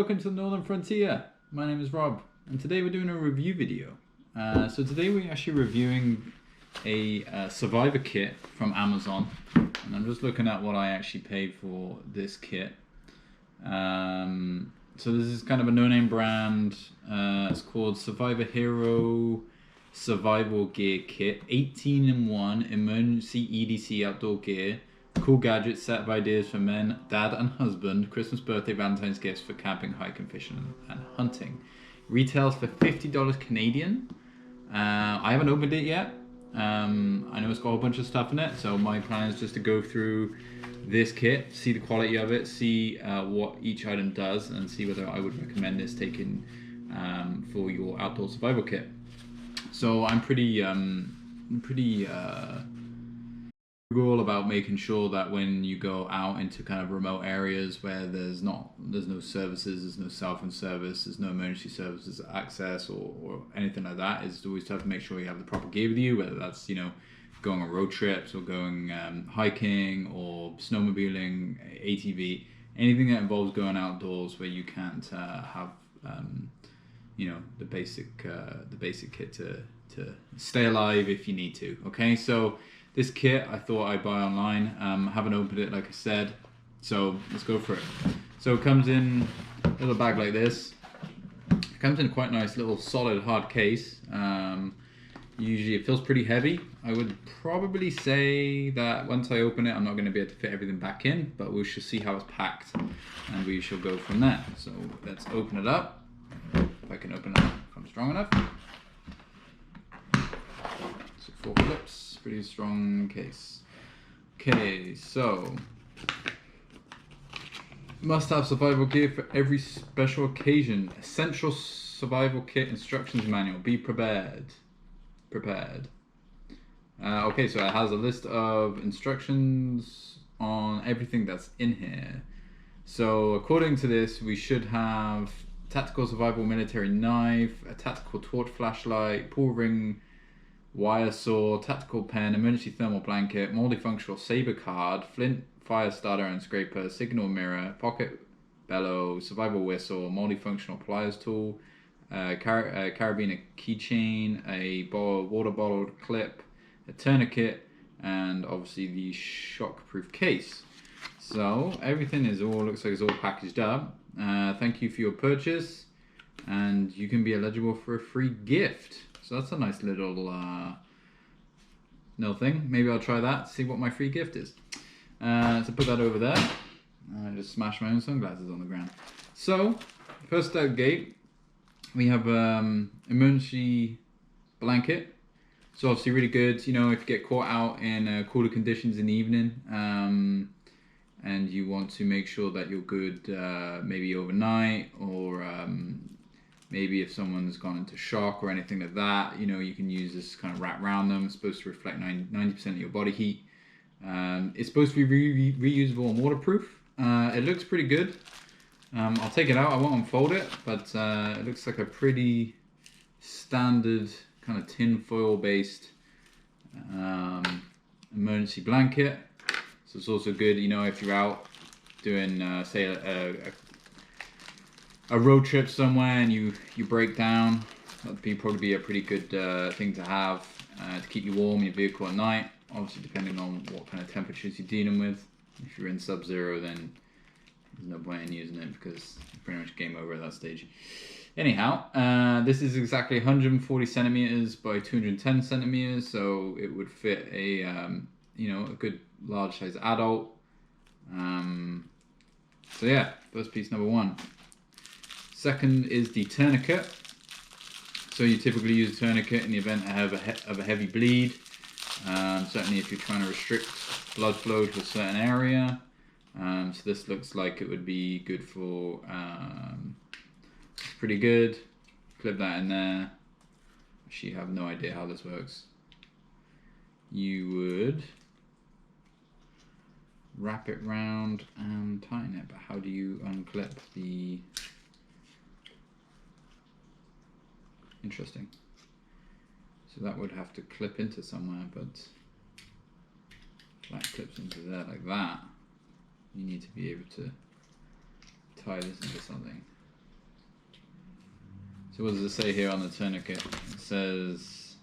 welcome to the Northern Frontier. My name is Rob, and today we're doing a review video. So today we're actually reviewing a survivor kit from Amazon, and I'm just looking at what I actually paid for this kit. So this is kind of a no-name brand. It's called Survivor Hero Survival Gear Kit, 18-in-1 emergency EDC outdoor gear. Cool gadgets, set of ideas for men, dad and husband, Christmas, birthday, Valentine's gifts for camping, hiking, fishing and hunting. Retails for $50 Canadian. I haven't opened it yet. I know it's got a whole bunch of stuff in it, so my plan is just to go through this kit, see the quality of it, see what each item does, and see whether I would recommend this taken for your outdoor survival kit. So I'm pretty all about making sure that when you go out into kind of remote areas where there's no services, there's no cell phone service, there's no emergency services access or anything like that, is always have to make sure you have the proper gear with you, whether that's, you know, going on road trips or going hiking or snowmobiling, ATV, anything that involves going outdoors where you can't have you know, the basic kit to stay alive if you need to. Okay, so this kit I thought I'd buy online. Haven't opened it, like I said, so let's go for it. So it comes in a little bag like this. It comes in a quite nice little solid hard case. Usually it feels pretty heavy. I would probably say that once I open it, I'm not going to be able to fit everything back in, but we shall see how it's packed and we shall go from there. So let's open it up. If I can open it up, if I'm strong enough. So 4 clips, pretty strong case. Okay, so must-have survival gear for every special occasion. Essential survival kit instructions manual. Be prepared. Okay, so it has a list of instructions on everything that's in here. So according to this, we should have tactical survival military knife, a tactical torch flashlight, pool ring, wire saw, tactical pen, emergency thermal blanket, multifunctional saber card, flint, fire starter and scraper, signal mirror, pocket bellow, survival whistle, multifunctional pliers tool, carabiner keychain, a water bottle clip, a tourniquet, and obviously the shockproof case. So everything looks like it's all packaged up. Thank you for your purchase, and you can be eligible for a free gift. So that's a nice little thing. Maybe I'll try that, see what my free gift is. So put that over there. I just smashed my own sunglasses on the ground. So first out gate, we have emergency blanket. So obviously really good, you know, if you get caught out in cooler conditions in the evening, and you want to make sure that you're good maybe overnight, or maybe if someone's gone into shock or anything like that, you know, you can use this kind of wrap around them. It's supposed to reflect 90% of your body heat. It's supposed to be reusable and waterproof. It looks pretty good. I'll take it out, I won't unfold it, but it looks like a pretty standard kind of tin foil based emergency blanket. So it's also good, you know, if you're out doing say a road trip somewhere and you break down, that'd probably be a pretty good thing to have to keep you warm in your vehicle at night, obviously depending on what kind of temperatures you're dealing with. If you're in sub-zero, then there's no point in using it because it's pretty much game over at that stage. Anyhow, this is exactly 140 centimeters by 210 centimeters, so it would fit a you know, a good large size adult. So yeah, first piece number 1. Second is the tourniquet. So you typically use a tourniquet in the event of a heavy bleed. Certainly if you're trying to restrict blood flow to a certain area. So this looks like it would be good for, it's pretty good. Clip that in there. Actually, have no idea how this works. You would wrap it round and tighten it, but how do you unclip the... Interesting. So that would have to clip into somewhere, but if that clips into there like that, you need to be able to tie this into something. So what does it say here on the tourniquet? It says,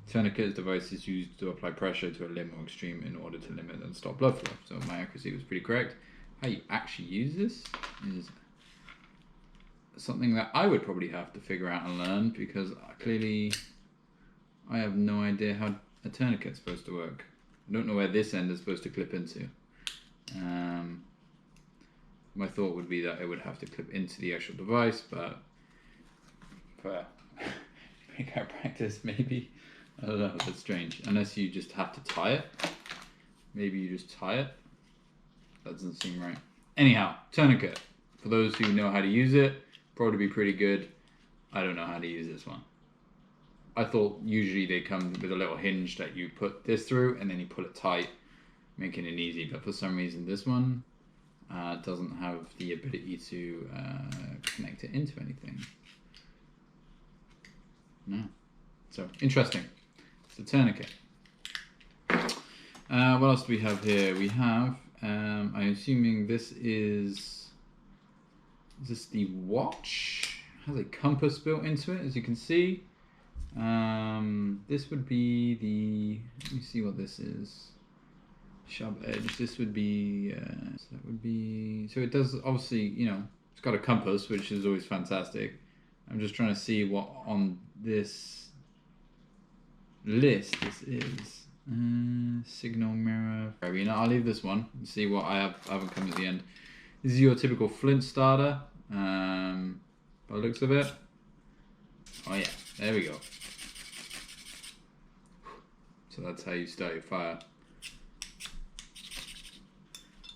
tourniquet device is used to apply pressure to a limb or extreme in order to limit and stop blood flow. So my accuracy was pretty correct. How you actually use this is something that I would probably have to figure out and learn, because clearly I have no idea how a tourniquet's supposed to work. I don't know where this end is supposed to clip into. My thought would be that it would have to clip into the actual device, but for breakout practice, maybe. I don't know, that's strange. Unless you just have to tie it. Maybe you just tie it. That doesn't seem right. Anyhow, tourniquet. For those who know how to use it, probably be pretty good. I don't know how to use this one. I thought usually they come with a little hinge that you put this through and then you pull it tight, making it easy. But for some reason this one doesn't have the ability to connect it into anything. No. So, interesting. It's a tourniquet. What else do we have here? We have, I'm assuming this is this the watch? It has a compass built into it, as you can see. This would be the, let me see what this is. Sharp edge. This would be, so that would be, so it does obviously, you know, it's got a compass, which is always fantastic. I'm just trying to see what on this list this is. Signal mirror. You know, I'll leave this one and see what I haven't come to the end. This is your typical flint starter. By the looks of it. Oh yeah, there we go. So that's how you start your fire.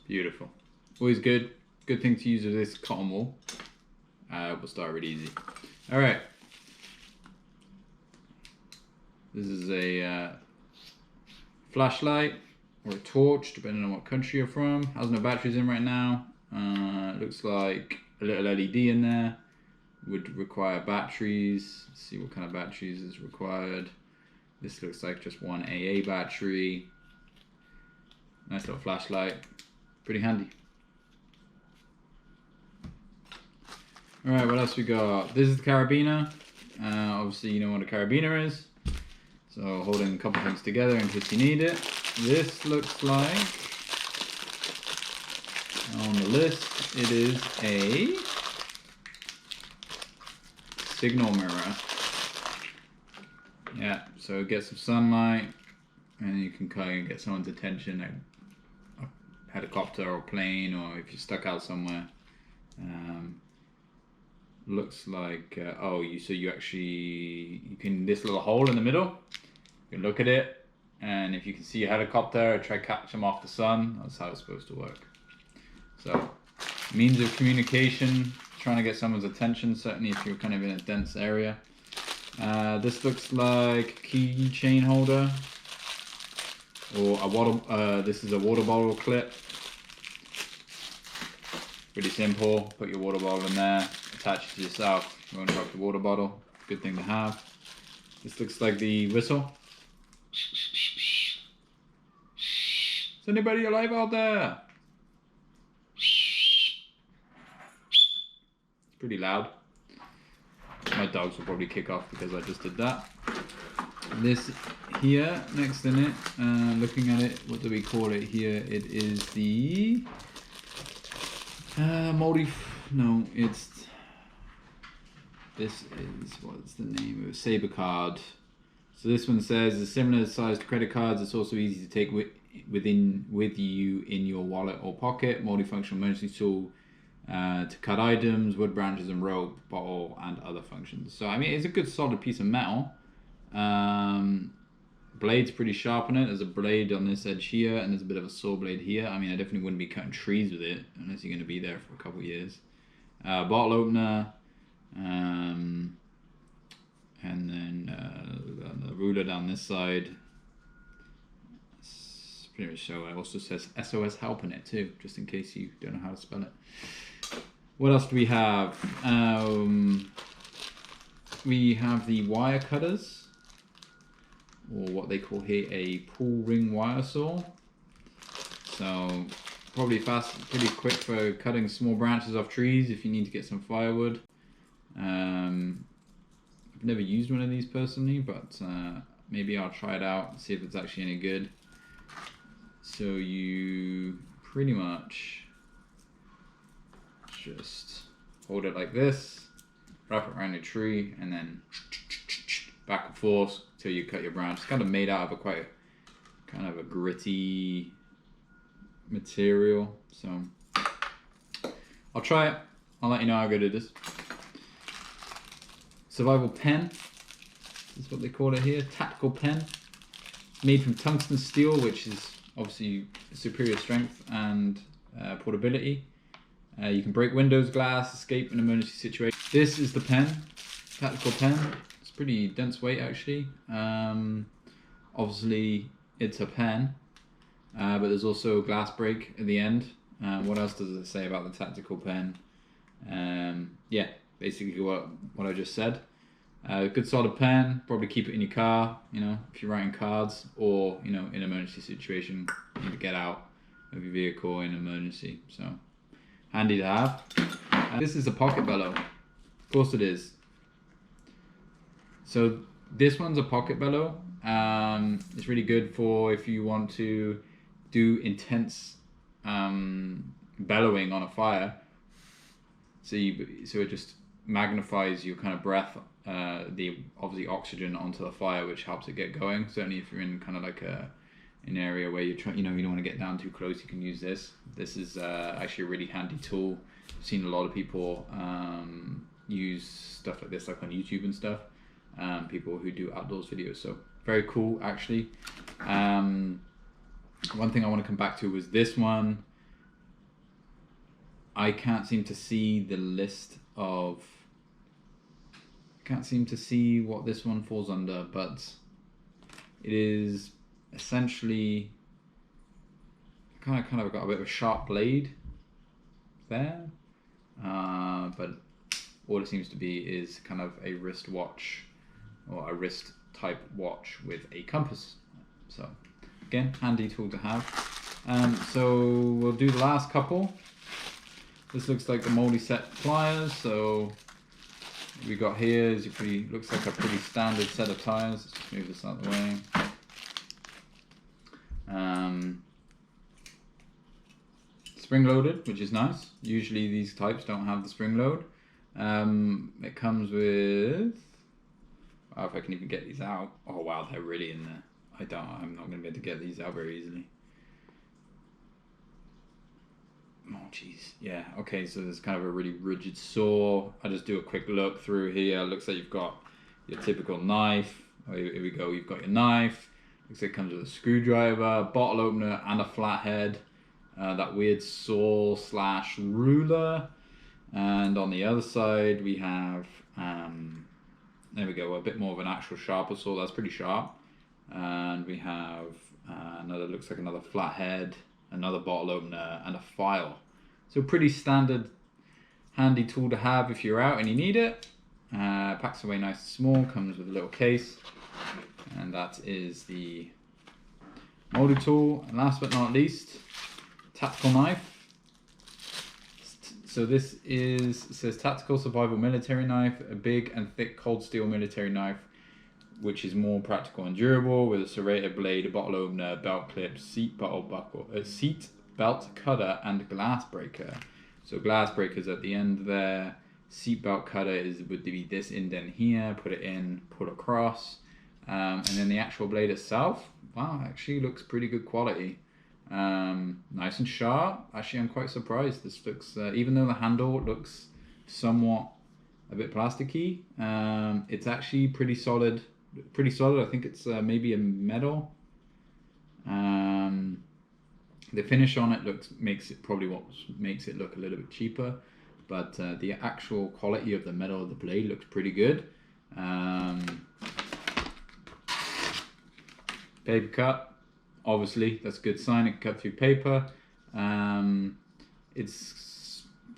Beautiful. Always good. Good thing to use with this cotton wool. We'll start really easy. All right. This is a flashlight or a torch, depending on what country you're from. Has no batteries in right now. Looks like a little LED in there. Would require batteries. Let's see what kind of batteries is required. This looks like just one AA battery. Nice little flashlight. Pretty handy. Alright, what else we got? This is the carabiner. Obviously you know what a carabiner is. So holding a couple things together in case you need it. This looks like, on the list, it is a signal mirror. Yeah, so get some sunlight and you can kind of get someone's attention, like a helicopter or plane, or if you're stuck out somewhere. Looks like, so you can, this little hole in the middle, you can look at it, and if you can see a helicopter, try to catch them off the sun. That's how it's supposed to work. So, means of communication, trying to get someone's attention, certainly if you're kind of in a dense area. This looks like a keychain holder, or a water, this is a water bottle clip. Pretty simple, put your water bottle in there, attach it to yourself, you won't drop the water bottle, good thing to have. This looks like the whistle. Is anybody alive out there? It's pretty loud. My dogs will probably kick off because I just did that. This here, next in it, looking at it, what do we call it here? It is the this is, what's the name of it? Saber card. So this one says it's similar size to credit cards. It's also easy to take with you in your wallet or pocket. Multifunctional emergency tool to cut items, wood branches and rope, bottle and other functions. So I mean, it's a good solid piece of metal. Blade's pretty sharp on it. There's a blade on this edge here, and there's a bit of a saw blade here. I mean, I definitely wouldn't be cutting trees with it unless you're going to be there for a couple of years. Bottle opener, and then a ruler down this side. It's pretty much so. It also says SOS help in it too, just in case you don't know how to spell it. What else do we have? We have the wire cutters, or what they call here a pull ring wire saw. So probably fast, pretty quick for cutting small branches off trees if you need to get some firewood. I've never used one of these personally, but maybe I'll try it out and see if it's actually any good. So you pretty much just hold it like this, wrap it around your tree, and then back and forth till you cut your branch. It's kind of made out of a quite kind of a gritty material, so I'll try it. I'll let you know how good it is. Survival pen is what they call it here. Tactical pen, made from tungsten steel, which is obviously superior strength and portability. You can break windows, glass, escape in emergency situation. This is the pen, tactical pen. It's pretty dense weight actually. Obviously it's a pen, but there's also a glass break at the end. What else does it say about the tactical pen? Yeah, basically what I just said. Good solid pen, probably keep it in your car, you know, if you're writing cards, or, you know, in an emergency situation, you need to get out of your vehicle in an emergency, so handy to have. This is a pocket bellow, of course it is. So this one's a pocket bellow. It's really good for if you want to do intense bellowing on a fire. So it just magnifies your kind of breath, the obviously oxygen onto the fire, which helps it get going. Certainly if you're in kind of like an area where you're trying, you know, you don't want to get down too close, you can use this. This is actually a really handy tool. I've seen a lot of people use stuff like this, like on YouTube and stuff. People who do outdoors videos, so very cool actually. One thing I want to come back to was this one. I can't seem to see the list of, can't seem to see what this one falls under, but it is essentially kind of got a bit of a sharp blade there, but all it seems to be is kind of a wrist watch, or a wrist type watch with a compass. So again, handy tool to have. So we'll do the last couple. This looks like the multi-set pliers. So we got here is looks like a pretty standard set of tires. Let's just move this out of the way. Spring loaded, which is nice. Usually these types don't have the spring load. It comes with, wow, if I can even get these out. Oh wow, they're really in there. I'm not gonna be able to get these out very easily. Oh jeez, yeah, okay, so there's kind of a really rigid saw. I'll just do a quick look through here. Looks like you've got your typical knife. Oh, here we go, you've got your knife. Looks like it comes with a screwdriver, bottle opener, and a flathead. That weird saw / ruler. And on the other side we have, there we go, a bit more of an actual sharper saw. That's pretty sharp. And we have looks like another flathead, another bottle opener, and a file. So pretty standard, handy tool to have if you're out and you need it. Packs away nice and small, comes with a little case, and that is the moldy tool. And last but not least, tactical knife. So this says tactical survival military knife, a big and thick cold steel military knife, which is more practical and durable, with a serrated blade, a bottle opener, belt clip, seat belt cutter, and glass breaker. So glass breakers at the end there. Seat belt cutter would be this indent here. Put it in, pull across, and then the actual blade itself. Wow, actually looks pretty good quality. Nice and sharp. Actually, I'm quite surprised. This looks, even though the handle looks somewhat a bit plasticky, it's actually pretty solid. Pretty solid. I think it's maybe a metal. The finish on it makes it probably what makes it look a little bit cheaper, but the actual quality of the metal of the blade looks pretty good. Paper cut, obviously that's a good sign. It can cut through paper.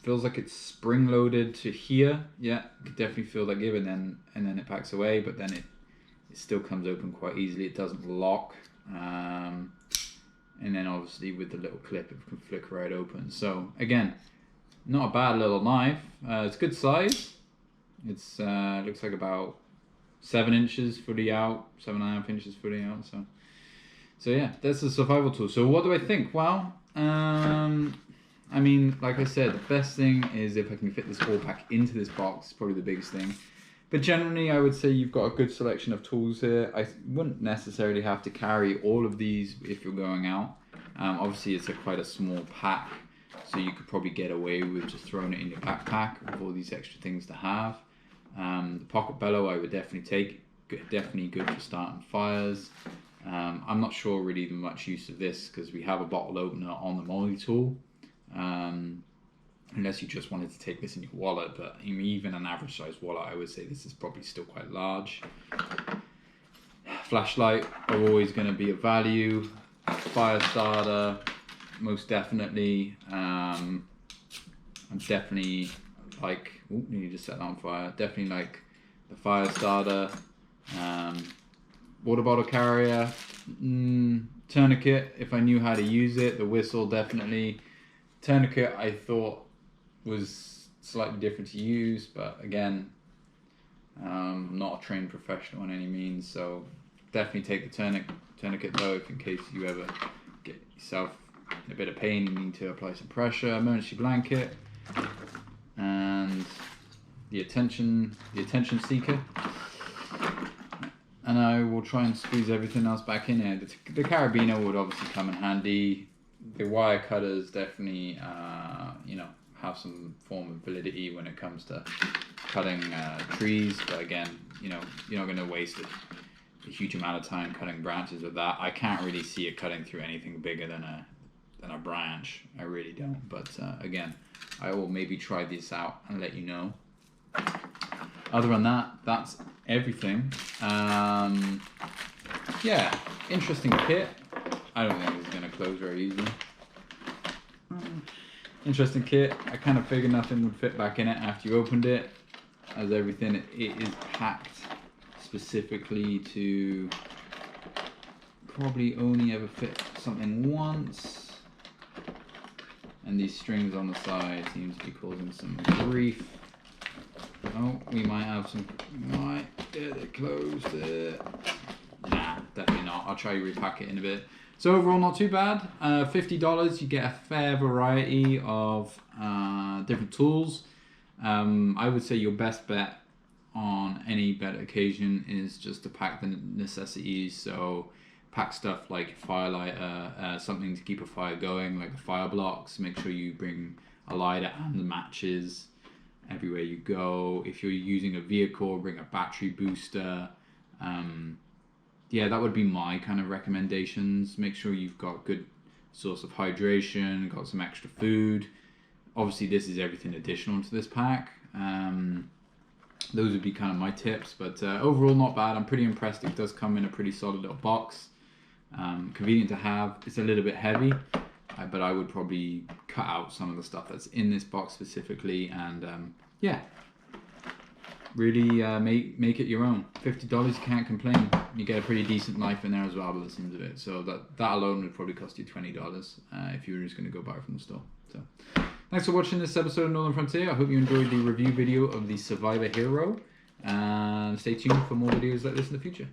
Feels like it's spring loaded to here. Yeah, you can definitely feel that give, and then it packs away, but then it still comes open quite easily. It doesn't lock. And then obviously with the little clip, it can flick right open. So again, not a bad little knife. It's good size. It's looks like about 7 inches fully out, 7.5 inches fully out. So yeah, that's a survival tool. So what do I think? Well, I mean, like I said, the best thing is if I can fit this all pack into this box. Probably the biggest thing. But generally, I would say you've got a good selection of tools here. I wouldn't necessarily have to carry all of these if you're going out. Obviously, it's quite a small pack, so you could probably get away with just throwing it in your backpack with all these extra things to have. The pocket bellow I would definitely take. Definitely good for starting fires. I'm not sure really the much use of this because we have a bottle opener on the molly tool. Unless you just wanted to take this in your wallet, but even an average size wallet, I would say this is probably still quite large. Flashlight are always going to be of value. Fire starter, most definitely. I'm definitely like, oh, you just set that on fire. Definitely like the fire starter. Water bottle carrier, tourniquet if I knew how to use it. The whistle definitely. Tourniquet I thought was slightly different to use, but again, I'm not a trained professional in any means, so definitely take the tourniquet though, if in case you ever get yourself in a bit of pain, you need to apply some pressure. Emergency blanket, and the attention seeker. And I will try and squeeze everything else back in here. The carabiner would obviously come in handy. The wire cutters definitely, have some form of validity when it comes to cutting trees. But again, you're not going to waste a huge amount of time cutting branches with that. I can't really see it cutting through anything bigger than a branch. I really don't. But again, I will maybe try this out and let you know. Other than that, that's everything. Yeah, interesting kit. I don't think it's going to close very easily. Interesting kit. I kind of figured nothing would fit back in it after you opened it, as everything it is packed specifically to probably only ever fit something once. And these strings on the side seem to be causing some grief. Oh, we might have some. Yeah, they closed it. Nah, definitely not. I'll try to repack it in a bit. So overall, not too bad. $50, you get a fair variety of different tools. I would say your best bet on any better occasion is just to pack the necessities. So pack stuff like a fire lighter, something to keep a fire going, like the fire blocks. Make sure you bring a lighter and the matches everywhere you go. If you're using a vehicle, bring a battery booster. Yeah, that would be my kind of recommendations. Make sure you've got good source of hydration, got some extra food. Obviously, this is everything additional to this pack. Those would be kind of my tips, but overall not bad. I'm pretty impressed. It does come in a pretty solid little box. Convenient to have. It's a little bit heavy, but I would probably cut out some of the stuff that's in this box specifically, and yeah, really make it your own. $50, you can't complain. You get a pretty decent knife in there as well by the seams of it. So that alone would probably cost you $20 if you were just going to go buy it from the store. So thanks for watching this episode of Northern Frontier. I hope you enjoyed the review video of the Survivor Hero, and stay tuned for more videos like this in the future.